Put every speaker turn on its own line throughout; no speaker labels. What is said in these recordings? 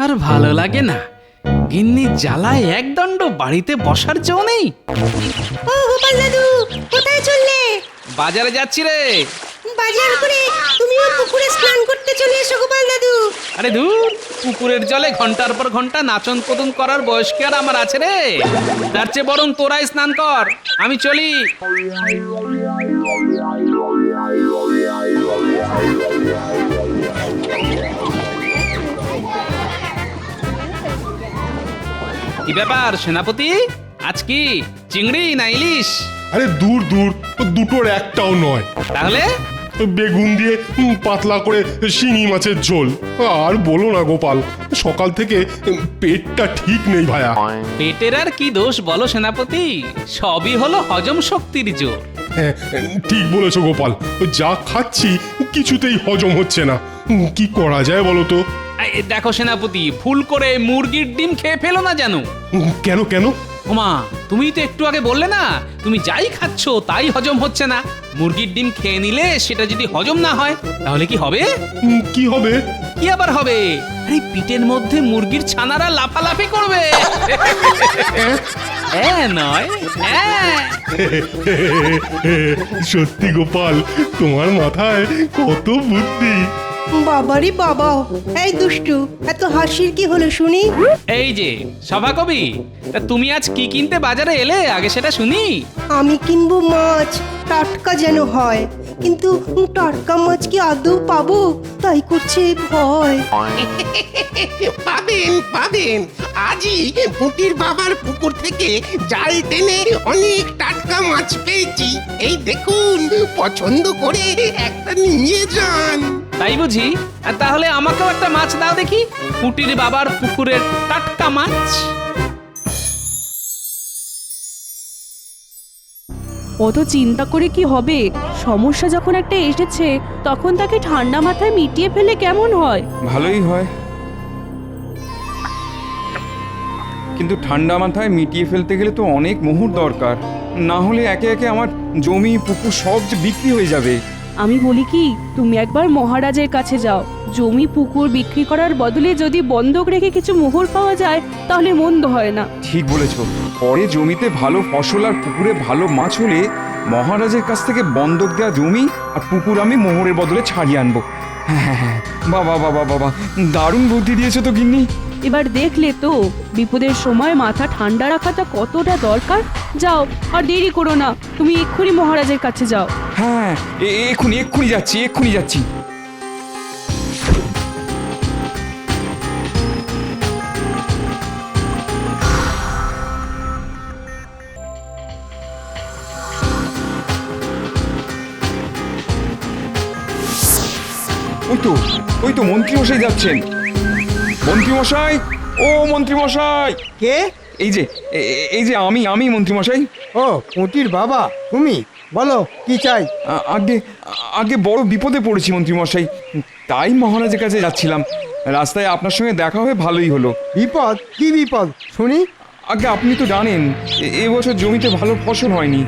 আর ভালো লাগে না। গিন্নি জ্বালায় একদণ্ড বাড়িতে বসার জো নেই।
ও গোপাল দাদু, কোথায় চললে?
বাজারে যাচ্ছি রে।
বাজার করে তুমিও পুকুরে স্নান করতে চলে এসো গোপাল দাদু।
আরে ধুর, পুকুরের জলে ঘন্টার পর ঘন্টা নাচন কদন করার বয়স কি আর আমার আছে রে? তার চেয়ে বরং তোরাই স্নান কর, আমি চলি। কি ব্যাপার সেনাপতি, আজ কি চিংড়ি না ইলিশ?
আরে দূর দূর, দুটোর একটাও নয়।
তাহলে
বেগুন দিয়ে পাতলা করে শিঙি মাছের ঝোল। আর বলো না গোপাল, সকাল থেকে পেটটা ঠিক নেই ভায়া।
পেটের আর কি দোষ বলো সেনাপতি, সবই হলো হজম শক্তির জোর।
হ্যাঁ, ঠিক বলেছো গোপাল, যা খাচ্ছি কিছুতেই হজম হচ্ছে না। কি করা যায় বলো তো?
এই দেখো সেনাপতি, ভুল করে মুরগির ডিম খেয়ে ফেলো না জানো।
কেন কেন?
ওমা, তুমি তো একটু আগে বললে না তুমি যাই খাচ্ছ তাই হজম হচ্ছে না। মুরগির ডিম খেয়ে নিলে সেটা যদি হজম না হয় তাহলে কি হবে?
কি হবে?
কি আবার হবে? আরে পিঠের মধ্যে মুরগির ছানারা লাফালাফি করবে। নয়
সত্যি গোপাল, তোমার মাথায় কত বুদ্ধি।
বাবারি বাবা, এই দুষ্টু, এত হাসির কি হলো শুনি?
এই যে সভাকবি, তা তুমি আজ কি কিনতে বাজারে এলে আগে সেটা শুনি।
আমি কিনবো মাছ, টাটকা যেন হয়, কিন্তু টাটকা মাছ কি আদৌ পাবো তাই করছে ভয়।
পাবেন পাবেন, আজই পুটির বাবার পুকুর থেকে জাল টেনে অনেক টাটকা মাছ পেয়েছি। এই দেখুন, পছন্দ করে একটা নিয়ে যান।
তাই বুঝি? আর তাহলে আমাকেও একটা মাছ দাও দেখি, পুটির বাবার পুকুরের টাটকা মাছ।
অত চিন্তা করে কি হবে? সমস্যা যখন একটা এসেছে তখন তাকে ঠান্ডা মাথায় মিটিয়ে ফেলে কেমন হয়?
ভালোই হয়, কিন্তু ঠান্ডা মাথায় মিটিয়ে ফেলতে গেলে তো অনেক মোহর দরকার, না হলে একে একে আমার জমি পুকুর সব যে বিক্রি হয়ে যাবে।
আমি বলি কি, তুমি একবার মহারাজের কাছে যাও। জমি পুকুর বিক্রি করার বদলে যদি বন্ধক রেখে কিছু মোহর পাওয়া যায় তাহলে মন্দ হয় না।
ঠিক বলেছ, পরে জমিতে ভালো ফসল আর পুকুরে ভালো মাছ হলে মহারাজের কাছ থেকে বন্ধক দেওয়া জমি আর পুকুর আমি মোহরের বদলে ছাড়িয়ে আনবো। হ্যাঁ হ্যাঁ হ্যাঁ, বাবা বাবা বাবা, দারুণ বুদ্ধি দিয়েছো তো গিন্নি।
এবার দেখলে তো বিপদের সময় মাথা ঠান্ডা রাখাটা কতটা দরকার। যাও, আর দেরি করো না, তুমি এক্ষুনি মহারাজের কাছে যাও।
হ্যাঁ, এক্ষুনি এক্ষুনি যাচ্ছি, এক্ষুনি যাচ্ছি। ওই তো মন্ত্রীমশাই যাচ্ছেন। মন্ত্রীমশাই, ও মন্ত্রীমশাই!
কে?
এই যে আমি মন্ত্রীমশাই।
ও পুটির বাবা, তুমি বলো কি চাই?
আগে আগে বড় বিপদে পড়েছি মন্ত্রীমশাই, তাই মহারাজের কাছে যাচ্ছিলাম। রাস্তায় আপনার সঙ্গে দেখা হয়ে ভালোই হলো।
বিপদ? কি বিপদ শুনি?
আগে আপনি তো জানেন এবছর জমিতে ভালো ফসল হয়নি,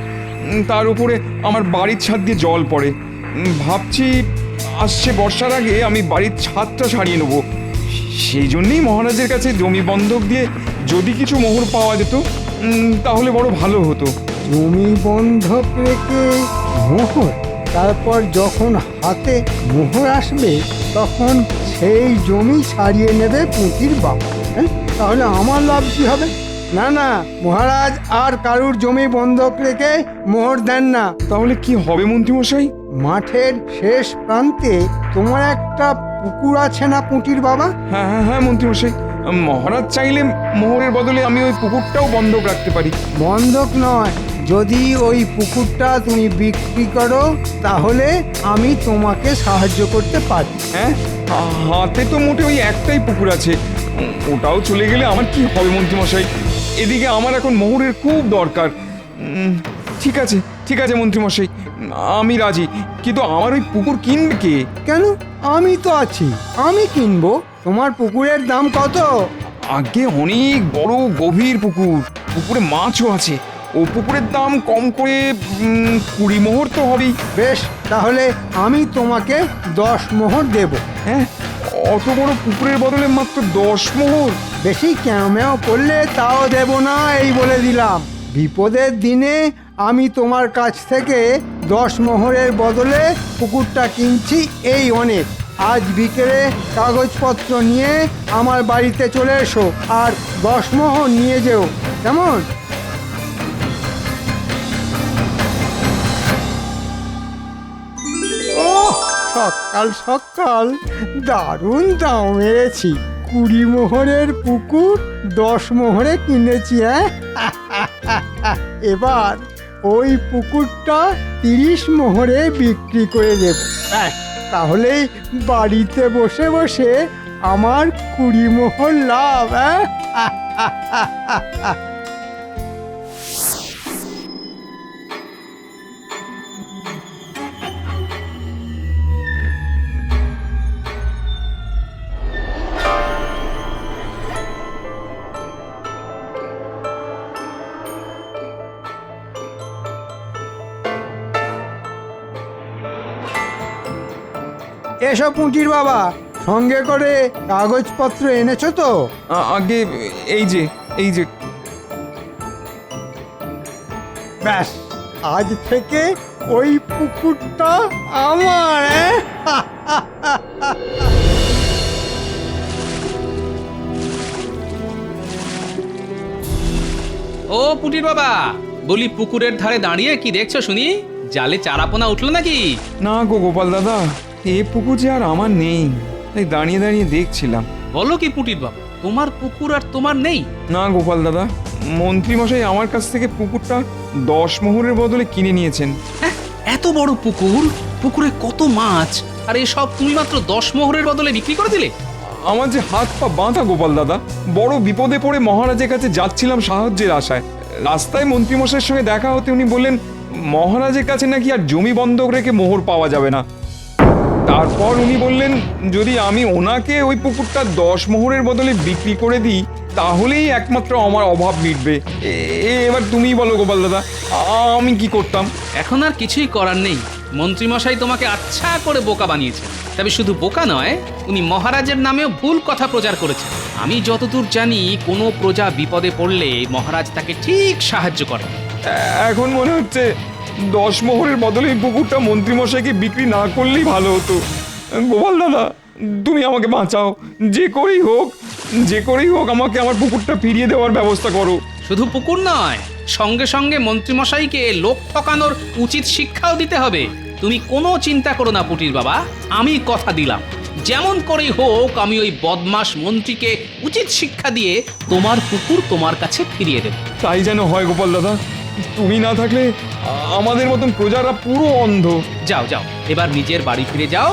তার উপরে আমার বাড়ির ছাদ দিয়ে জল পড়ে। ভাবছি আসছে বর্ষার আগে আমি বাড়ির ছাদটা সারিয়ে নেব। সেই জন্যই মহারাজের কাছে জমি বন্ধক দিয়ে যদি কিছু মোহর পাওয়া যেত তাহলে বড় ভালো হতো।
জমি বন্ধক রেখে মোহর? তারপর যখন হাতে মোহর আসবে তখন সেই জমি ছাড়িয়ে নেবে পুটির বাবা। হ্যাঁ, তাহলে আমার লাভ কি হবে? না না, মহারাজ আর কারুর জমি বন্ধক রেখে মোহর দেন না।
তাহলে কি হবে মন্ত্রীমশাই?
মাঠের শেষ প্রান্তে তোমার একটা পুকুর আছে না পুটির বাবা?
হ্যাঁ হ্যাঁ হ্যাঁ মন্ত্রীমশাই, মহারাজ চাইলে মোহরের বদলে আমি ওই পুকুরটাও বন্ধক রাখতে পারি।
বন্ধক নয়, যদি ওই পুকুরটা তুমি বিক্রি করো তাহলে আমি তোমাকে সাহায্য করতে পারি।
হ্যাঁ, হাতে তো মোটে ওই একটাই পুকুর আছে, ওটাও চলে গেলে আমার কি হবে মন্ত্রীমশাই? এদিকে আমার এখন মোহরের খুব দরকার। ঠিক আছে মন্ত্রীমশাই, আমি রাজি, কিন্তু আমার ওই পুকুর কিনবে কে?
কেন? আমি তো আছি, আমি কিনবো। তোমার পুকুরের দাম কত?
আগে অনেক বড় গভীর পুকুর, পুকুরে মাছও আছে। ও পুকুরের দাম কম করে 20 মোহর তো হবেই।
বেশ, তাহলে আমি তোমাকে 10 মোহর দেব।
হ্যাঁ, অত বড় পুকুরের বদলে মাত্র 10 মোহর?
বেশি ক্যামেও করলে তাও দেব না, এই বলে দিলাম। বিপদের দিনে আমি তোমার কাছ থেকে 10 মোহরের বদলে পুকুরটা কিনছি, এই অনেক। আজ বিকেলে কাগজপত্র নিয়ে আমার বাড়িতে চলে এসো, আর 10 মোহর নিয়ে যেও, কেমন? ও সকাল সকাল দারুণ দাম মেরেছি। 20 মোহরের পুকুর 10 মোহরে কিনেছি। এবার ওই পুকুরটা 30 মোহরে বিক্রি করে দেব। তাহলে বাড়িতে বসে বসে আমার 20 মোহর লাভ। এসব পুঁটির বাবা, সঙ্গে করে কাগজপত্র এনেছো তো?
আগে এই যে
ব্যাস, আজ থেকে ওই পুকুরটা আমার।
ও পুটির বাবা, বলি পুকুরের ধারে দাঁড়িয়ে কি দেখছো শুনি? জালে চারাপোনা উঠলো নাকি?
না গো গোপাল দাদা, এ পুকুর যে আর আমার নেই, তাই দাঁড়িয়ে দাঁড়িয়ে দেখছিলাম।
বলো কি পুটির বাবা, তোমার পুকুর আর তোমার নেই?
না গোপাল দাদা, মন্ত্রী মশাই আমার কাছ থেকে পুকুরটা 10 মোহরের বদলে কিনে নিয়েছেন।
হ্যাঁ, এত বড় পুকুর, পুকুরে কত মাছ, আর এসব তুমি মাত্র 10 মোহরের বদলে বিক্রি করে দিলে?
আমার যে হাত পা বাঁধা গোপাল দাদা, বড় বিপদে পড়ে মহারাজের কাছে যাচ্ছিলাম সাহায্যের আশায়। রাস্তায় মন্ত্রী মশাইয়ের সঙ্গে দেখা হতে উনি বললেন মহারাজের কাছে নাকি আর জমি বন্ধক রেখে মোহর পাওয়া যাবে না। তারপর উনি বললেন যদি আমি ওনাকে ওই পুকুরটা 10 মোহরের বদলে বিক্রি করে দিই তাহলেই একমাত্র আমার অভাব মিটবে। এবার তুমিই বলো গোপাল দাদা, আমি কি করতাম?
এখন আর কিছুই করার নেই। মন্ত্রীমশাই তোমাকে আচ্ছা করে বোকা বানিয়েছে। তবে শুধু বোকা নয়, উনি মহারাজের নামেও ভুল কথা প্রচার করেছেন। আমি যতদূর জানি, কোনো প্রজা বিপদে পড়লে মহারাজ তাকে ঠিক সাহায্য করেন।
এখন মনে হচ্ছে 10 মোহরের বদলে এই পুকুরটা মন্ত্রীমশাইকে বিক্রি না করলেই ভালো হতো। গোপাল দাদা, তুমি আমাকে বাঁচাও, যে করেই হোক আমাকে আমার পুকুরটা ফিরিয়ে দেওয়ার ব্যবস্থা করো।
শুধু পুকুর নয়, সঙ্গে সঙ্গে মন্ত্রীমশাইকে লোক ঠকানোর উচিত শিক্ষাও দিতে হবে। তুমি কোনো চিন্তা করো না পুটির বাবা, আমি কথা দিলাম, যেমন করেই হোক আমি ওই বদমাশ মন্ত্রীকে উচিত শিক্ষা দিয়ে তোমার পুকুর তোমার কাছে ফিরিয়ে দেব।
তাই যেন হয় গোপাল দাদা, তুমি না থাকলে আমাদের মতন প্রজারা পুরো অন্ধ।
যাও যাও, এবার নিজের বাড়ি ফিরে যাও,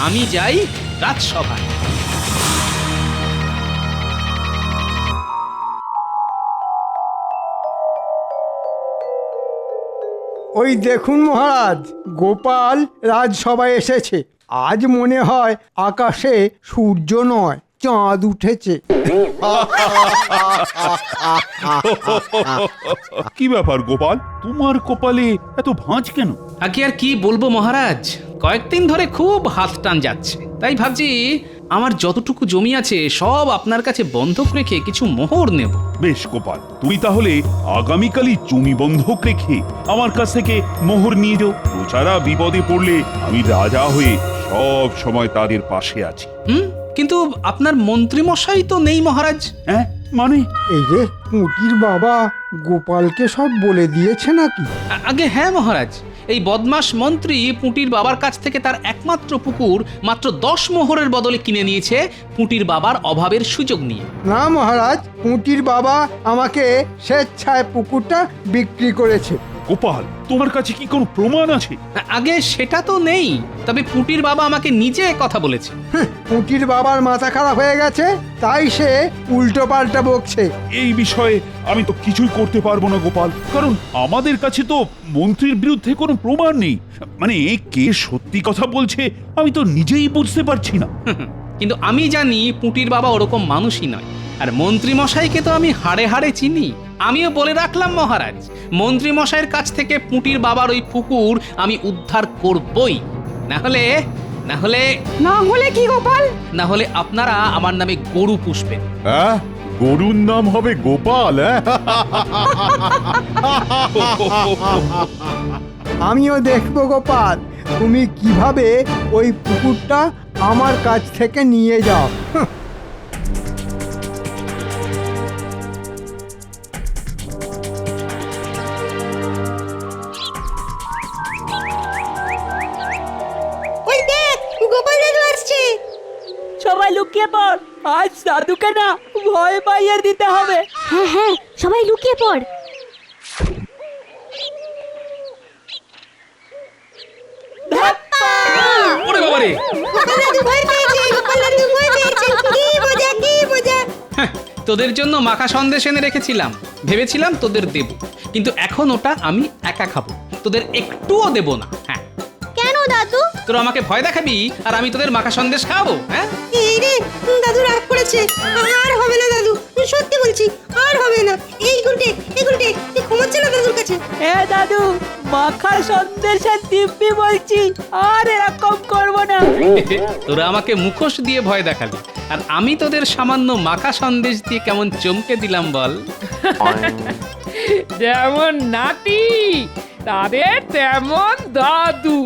আমি যাই রাজসভায়।
ওই দেখুন মহারাজ, গোপাল রাজসভায় এসেছে। আজ মনে হয় আকাশে সূর্য নয়, চাঁদ উঠেছে।
কি ব্যাপার গোপাল, তোমার কপালে এত ভাঁজ কেন?
আগে আর কি বলবো মহারাজ, কয়েকদিন ধরে খুব হাত টান যাচ্ছে। তাই ভাবছি আমার যতটুকু জমি আছে সব আপনার কাছে বন্ধক রেখে কিছু মোহর নেব।
বেশ গোপাল, তুমি তাহলে আগামীকালই জমি বন্ধক রেখে আমার কাছ থেকে মোহর নিয়ে যাও। প্রজারা বিপদে পড়লে আমি রাজা হয়ে সব সময় তাদের পাশে আছি।
কিন্তু আপনার মন্ত্রী মশাই তো নেই মহারাজ।
হ্যাঁ মানে?
এই যে পুঁটির বাবা গোপালকে সব বলে দিয়েছে নাকি?
আগে হ্যাঁ মহারাজ, এই বদমাস মন্ত্রী পুঁটির বাবার কাছ থেকে তার একমাত্র পুকুর মাত্র 10 মোহরের বদলে কিনে নিয়েছে পুঁটির বাবার অভাবের সুযোগ নিয়ে।
না মহারাজ, পুঁটির বাবা আমাকে স্বেচ্ছায় পুকুরটা বিক্রি করেছে।
গোপাল, তোমার কাছে কি কোনো প্রমাণ আছে?
আগে সেটা তো নেই, তবে পুঁটির বাবা আমাকে নিজে কথা বলেছে।
পুঁটির বাবার মাথা খারাপ হয়ে গেছে, তাই সে উল্টো পাল্টা বকছে।
এই বিষয়ে আমি তো কিছুই করতে পারবো না গোপাল, কারণ আমাদের কাছে তো মন্ত্রীর বিরুদ্ধে কোনো প্রমাণ নেই। মানে কে সত্যি কথা বলছে আমি তো নিজেই বুঝতে পারছি না।
কিন্তু আমি জানি পুঁটির বাবা ওরকম মানুষই নয়। আর মন্ত্রী মশাইকে তো আমি হাড়ে হাড়ে চিনি। আমিও বলে রাখলাম মহারাজ, মন্ত্রী মশাইয়ের কাছ থেকে পুঁটির বাবার ওই পুকুর আমি উদ্ধার করবই, না হলে না হলে
না হলে কি গোপাল?
না হলে আপনারা আমার নামে গরু পুষবেন।
হ্যাঁ, গরুর নাম হবে গোপাল।
আমিও দেখবো গোপাল তুমি কিভাবে ওই পুকুরটা আমার কাছ থেকে নিয়ে যাও।
ওই দেখ গোপাল দাদু আসছে।
সবাই লুকিয়ে পড়, আজ দাদুকে না ভয় পাইয়ে দিতে হবে।
হ্যাঁ হ্যাঁ, সবাই লুকিয়ে পড়।
ওরে বাবারে,
গোপাল দাদু ভয় পেয়েছে, গোপাল দাদু ভয় পেয়েছে। কি মজা কি মজা।
হ্যাঁ, তোদের জন্য মাখা সন্দেশ এনে রেখেছিলাম, ভেবেছিলাম তোদের দেব, কিন্তু এখন ওটা আমি একা খাবো, তোদের একটুও দেব না। হ্যাঁ,
কেন দাদু?
তোরা আমাকে ভয় দেখাবি আর আমি তোদের মাখা সন্দেশ খাবো? হ্যাঁ,
এই রে, দাদু রাগ করেছে। আর হবে না দাদু, সত্যি বলছি আর হবে না। এই গুলটে তুই ঘুমাচ্ছে না দাদুর কাছে।
এ দাদু, মাখা সন্দেশের দিব্যি বলছি, আর এরকম করব না।
তোরা আমাকে মুখোশ দিয়ে ভয় দেখালি, আর আমি তোদের সামান্য মাখা সন্দেশ দিয়ে কেমন চমকে দিলাম বল।
যেমন নাতি তাদের তেমন দাদু।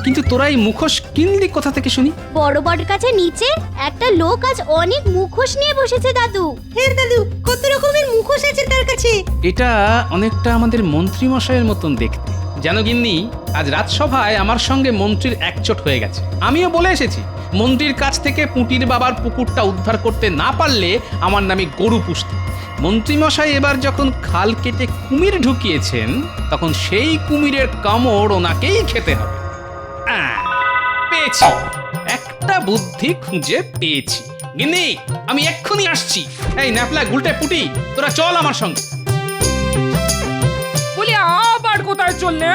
কিন্তু তোরা এই মুখোশ কিনলি কোথা থেকে শুনি?
বড় বট কাছে নিচে একটা লোক আজ অনেক মুখোশ নিয়ে বসেছে দাদু।
হ্যাঁ দাদু, কত রকমের মুখোশ আছে তার কাছে।
এটা অনেকটা আমাদের মন্ত্রী মশাইয়ের মতন দেখতে। জানো গিন্নি, আজ রাজসভায় আমার সঙ্গে মন্ত্রীর একচোট হয়ে গেছে। আমিও বলে এসেছি, মন্ত্রীর কাছ থেকে পুঁটির বাবার পুকুরটা উদ্ধার করতে না পারলে আমার নামে গরু পুষতে। মন্ত্রীমশাই এবার যখন খাল কেটে কুমির ঢুকিয়েছেন, তখন সেই কুমিরের কামড় ওনাকেই খেতে হবে। পেয়েছি, একটা বুদ্ধি খুঁজে পেয়েছি। গিন্নি, আমি এক্ষুনি আসছি। এই ন্যাপলা, গুলটে, পুটি, তোরা চল আমার সঙ্গে।
বলি আবার কোথায় চললে?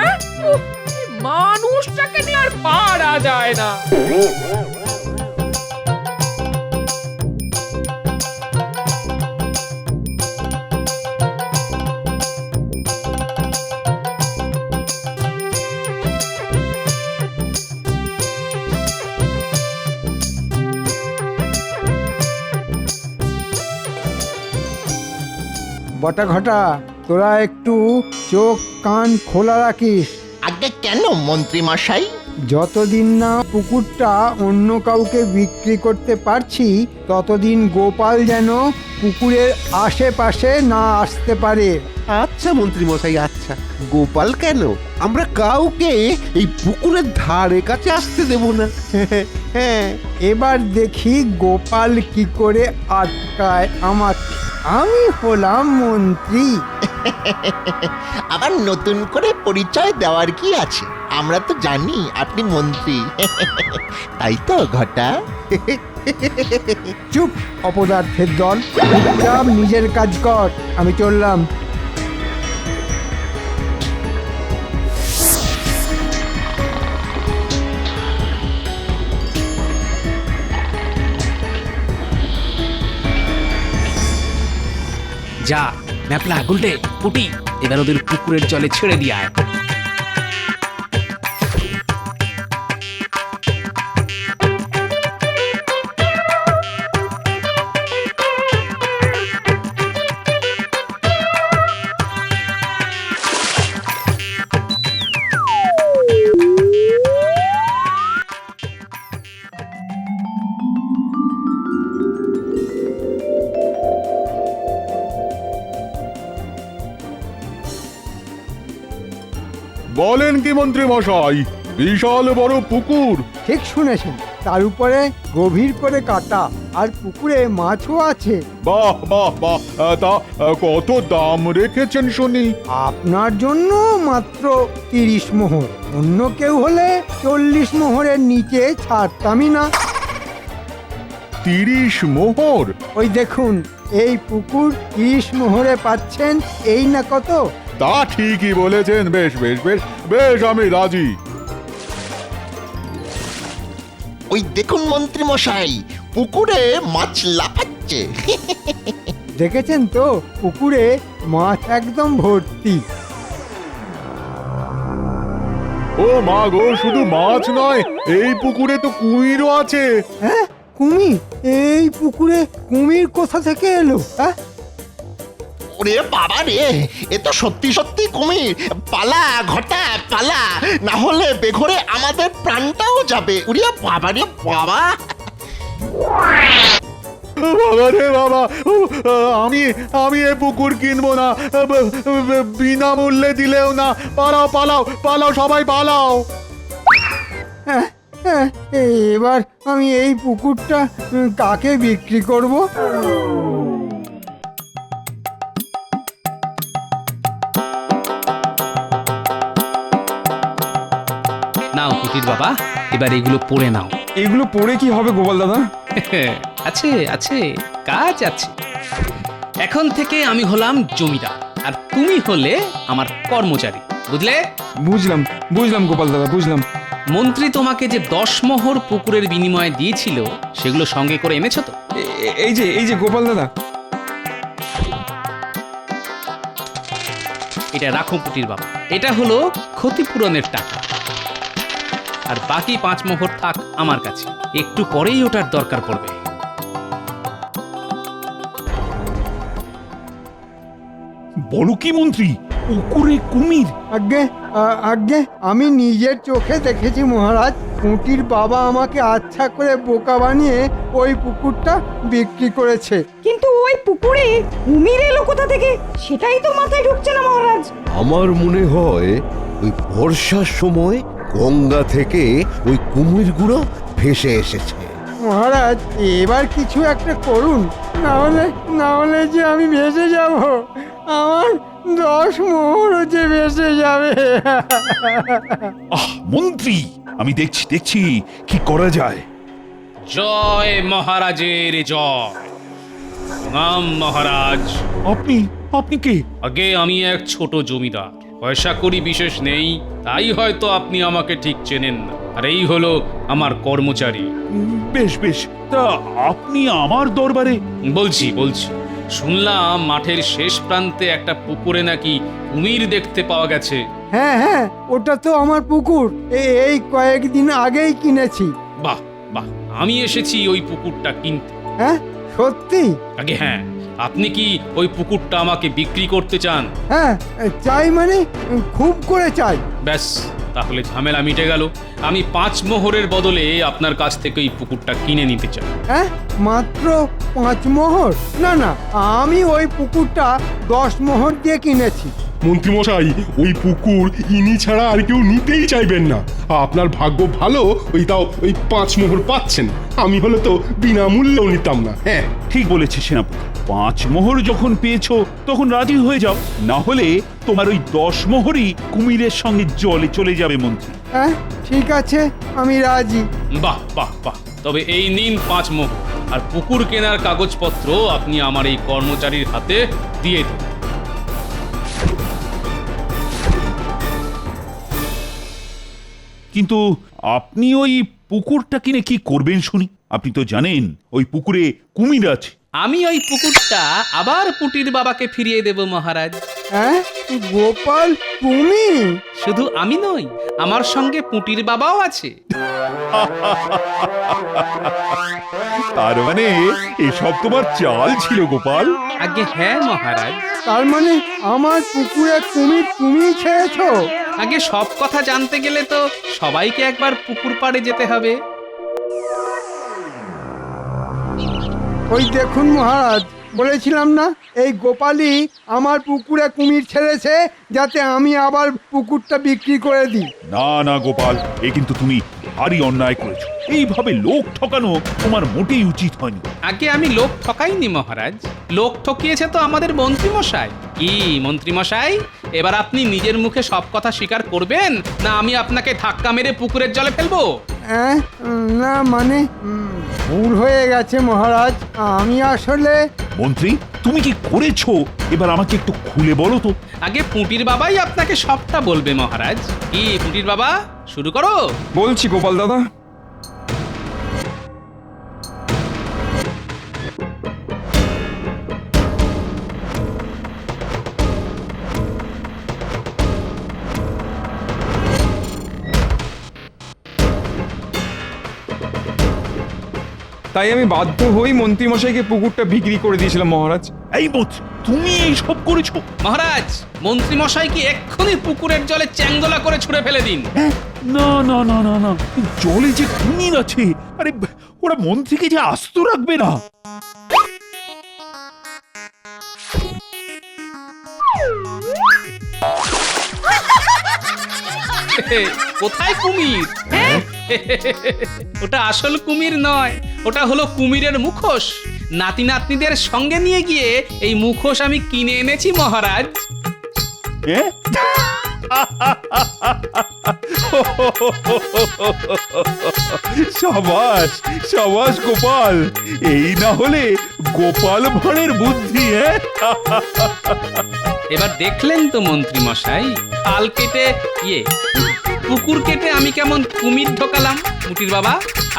উফ, এই মানুষটাকে নিয়ে আর পারা যায় না।
বটা ঘটা তোরা একটু চোখ কান খোলা রাখিস।
আগে কেন মন্ত্রী মশাই?
যতদিন না পুকুরটা অন্য কাউকে বিক্রি করতে পারছি ততদিন গোপাল যেন পুকুরের আশেপাশে না আসতে পারে।
আচ্ছা মন্ত্রী মশাই, আচ্ছা। গোপাল কেন, আমরা কাউকে এই পুকুরের ধারে কাছে আসতে দেব না।
হ্যাঁ, এবার দেখি গোপাল কি করে আটকায় আমাকে। আমি হলাম মন্ত্রী।
আবার নতুন করে পরিচয় দেওয়ার কি আছে? আমরা তো জানি আপনি মন্ত্রী। তাই তো ঘটা?
চুপ অপদার্থের দল, চুপচাপ নিজের কাজ কর। আমি চললাম।
যা ন্যাপলা, গুলটে, পুটি, এবার ওদের পুকুরের জলে ছেড়ে দিয়ে আয়।
বলেন কি মন্ত্রী মশাই, বিশাল বড় পুকুর?
ঠিক শুনেছেন, তার উপরে গভীর করে কাটা, আর পুকুরে মাছও আছে।
বাহ বাহ বাহ, তা কত দাম রেখেছেন শুনি?
আপনার জন্য মাত্র 30 মোহর। অন্য কেউ হলে 40 মোহরের নিচে ছাড়তামই না।
30 মোহর?
ওই দেখুন, এই পুকুর 30 মোহরে পাচ্ছেন, এই না কত?
তা ঠিকই বলেছেন। বেশ বেশ বেশ বেশ, আমি রাজি।
ওই দেখুন মন্ত্রী মশাই, পুকুরে মাছ লাফাচ্ছে।
দেখেছেন তো, পুকুরে মাছ একদম ভর্তি।
ও মা গো, শুধু মাছ নয়, এই পুকুরে তো কুমিরও আছে।
হ্যাঁ, কুমির? এই পুকুরে কুমির কোথা থেকে এলো? হ্যাঁ,
ওরে বাবা রে, এ তো সত্যি সত্যি কুমির। পালা ঘটা পালা, না হলে বেঘরে আমাদের প্রাণটাও যাবে। উরে বাবা রে বাবা।
বাবা রে বাবা, আমি আমি এ পুকুর কিনবো না, বিনামূল্যে দিলেও না। পালাও পালাও পালাও, সবাই পালাও।
হ্যাঁ, হ্যাঁ, এবার আমি এই পুকুরটা কাকে বিক্রি করব?
নাও পুটির বাবা, এবার এগুলো পড়ে নাও।
এগুলো পড়ে কি হবে গোপাল দাদা?
আছে আছে, কাজ আছে। এখন থেকে আমি হলাম জমিদার আর তুমি হলে আমার কর্মচারী, বুঝলে?
বুঝলাম বুঝলাম গোপাল দাদা, বুঝলাম।
মন্ত্রী তোমাকে যে 10 মোহর পুকুরের বিনিময়ে দিয়েছিল সেগুলো সঙ্গে করে এনেছো তো?
এই যে গোপাল দাদা।
এটা রাখো পুটির বাবা, এটা হলো ক্ষতিপূরণের টাকা। আর বাকি 5 মোহর থাক আমার কাছে, একটু পরেই ওটার দরকার পড়বে।
বলো কি মন্ত্রী, পুকুরে কুমির?
আগে আমি নিজের চোখে দেখেছি মহারাজ। পুঁটির বাবা আমাকে আচ্ছা করে বোকা বানিয়ে ওই পুকুরটা বিক্রি করেছে।
কিন্তু ওই পুকুরে কুমির এলো কোথা থেকে সেটাই তো মাথায় ঢুকছে না মহারাজ।
আমার মনে হয় ওই বর্ষার সময় গঙ্গা থেকে ওই কুমিরগুলো ভেসে এসেছে।
মহারাজ, এবার কিছু একটা করুন, না হলে যে আমি ভেসে যাব। আমার 10 মোহরও যে ভেসে যাবে।
মন্ত্রী, আমি দেখছি কি করা যায়।
জয় মহারাজের জয়। প্রণাম মহারাজ।
আপনি কে?
আগে আমি এক ছোট জমিদার, পয়সা করি বিশেষ নেই, তাই হয়তো আপনি আমাকে ঠিক চেনেন না। আর এই হলো আমার কর্মচারী।
বেশ, তা আপনি আমার দরবারে?
বলছি শুনলাম মাঠের শেষ প্রান্তে একটা পুকুরে নাকি কুমির দেখতে পাওয়া গেছে।
হ্যাঁ, ওটা তো আমার পুকুর। এই কয়েকদিন আগেই কিনেছি।
বাহ, আমি এসেছি ওই পুকুরটা কিনতে।
হ্যাঁ, সত্যি?
আগে হ্যাঁ, আপনি কি ওই পুকুরটা আমাকে বিক্রি করতে চান?
হ্যাঁ, চাই, মানে খুব করে চাই।
ব্যাস, তাহলে ঝামেলা মিটে গেল। আমি 5 মোহরের বদলে আপনার কাছ থেকে ওই পুকুরটা কিনে নিতে চাই।
হ্যাঁ, মাত্র 5 মোহর? না, আমি ওই পুকুরটা 10 মোহর দিয়ে কিনেছি।
মন্ত্রীমশাই, ওই পুকুর ইনি ছাড়া আর কেউ নিতেই চাইবেন না। আপনার ভাগ্য ভালো, ওই 5 মোহর পাচ্ছেন। আমি হলে তো বিনামূল্যেও নিতাম না।
হ্যাঁ, ঠিক বলেছে সেনাপতি। 5 মোহর যখন পেয়েছো তখন রাজি হয়ে যাও, না হলে তোমার ওই 10 মোহরই কুমিরের সঙ্গে জলে চলে যাবে মন্ত্রী।
হ্যাঁ, ঠিক আছে, আমি রাজি।
বাহ, তবে এই নিন 5 মোহর, আর পুকুর কেনার কাগজপত্র আপনি আমার এই কর্মচারীর হাতে দিয়ে দিন।
কিন্তু আপনি ওই পুকুরটা কিনে কি করবেন শুনি? আপনি তো জানেন ওই পুকুরে কুমির আছে।
আমি ওই পুকুরটা আবার পুটির বাবাকে ফিরিয়ে দেব মহারাজ।
হ্যাঁ, গোপাল, তুমি?
শুধু আমি নই, আমার সঙ্গে পুটির বাবাও আছে।
তার মানে এসব তোমার চাল ছিল গোপাল?
আগে হ্যাঁ মহারাজ।
তার মানে আমার পুকুরে কুমির তুমি ছেড়েছো?
আগে সব কথা জানতে গেলে তো সবাইকে একবার পুকুর পাড়ে যেতে হবে।
ওই দেখুন মহারাজ, বলেছিলাম না এই গোপালই আমার পুকুরে কুমির ছেড়েছে যাতে আমি আবার পুকুরটা বিক্রি করে দিই।
না গোপাল, এ কিন্তু তুমি ভারী অন্যায় করেছো। এইভাবে লোক ঠকানো তোমার মোটেই উচিত হয়নি।
আগে আমি লোক ঠকাইনি মহারাজ, লোক ঠকিয়েছে তো আমাদের মন্ত্রীমশাই। কি মন্ত্রীমশাই, এবার আপনি নিজের মুখে সব কথা স্বীকার করবেন, না আমি আপনাকে ধাক্কা মেরে পুকুরের জলে ফেলবো?
না, মানে ভুল হয়ে গেছে মহারাজ। আমি আসলে...
মন্ত্রী, তুমি কি করেছো এবার আমাকে একটু খুলে বলো তো।
আগে পুটির বাবাই আপনাকে সবটা বলবে মহারাজ। কি পুটির বাবা, শুরু করো।
বলছি গোপাল দাদা। তাই আমি বাধ্য হই মন্ত্রীমশাইকে পুকুরটা বিক্রি করে দিয়েছিলাম মহারাজ।
এই মন্ত্রী, তুমি এই সব করেছো?
মহারাজ, মন্ত্রী মশাইকে এক্ষুনি পুকুরের জলে চ্যাংদোলা করে ছুঁড়ে ফেলে দিন।
না না না না না, জলে যে কুমির আছে, আরে ওরা মন্ত্রীকে যে আস্ত রাখবে না।
কোথায় কুমির? ওটা আসল কুমির নয়, ওটা হলো কুমিরের মুখোশ। নাতি নাতনিদের সঙ্গে নিয়ে গিয়ে এই মুখোশ আমি কিনে এনেছি মহারাজ।
সাবাস সাবাস গোপাল, এই না হলে গোপাল ভাঁড়ের বুদ্ধি।
এবার দেখলেন তো মন্ত্রী মশাই, খাল কেটে পুকুর কেটে আমি কেমন কুমির ঢোকালাম। মুটির বাবা,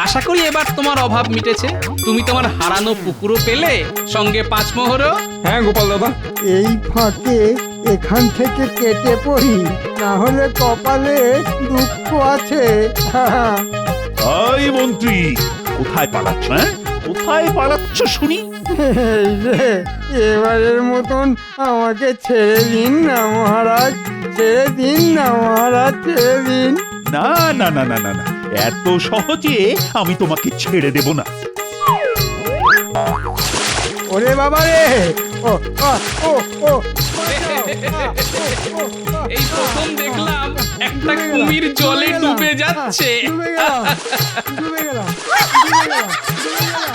আশা করি এবার তোমার অভাব মিটেছে। তুমি তোমার হারানো পুকুরও পেলে, সঙ্গে 5 মোহরও।
হ্যাঁ গোপাল দাদা,
এই ফাঁকে এখান থেকে কেটে পড়ি, না হলে কপালে দুঃখ আছে।
এই মন্ত্রী, কোথায় পালাচ্ছ? কোথায় পালাচ্ছ শুনি?
এই রে, এবারের মতন আমাকে ছেড়ে দিন না মহারাজ, ছেড়ে দিন না মহারাজ, ছেড়ে দিন।
না না না না না না, এত সহজে আমি তোমাকে ছেড়ে দেব না।
ওরে বাবা রে, ও ও ও ও
এই প্রথম দেখলাম একটা কুমির জলে ডুবে যাচ্ছে।
ডুবে গেলাম, ডুবে গেলাম, ডুবে গেলাম, ডুবে গেলাম।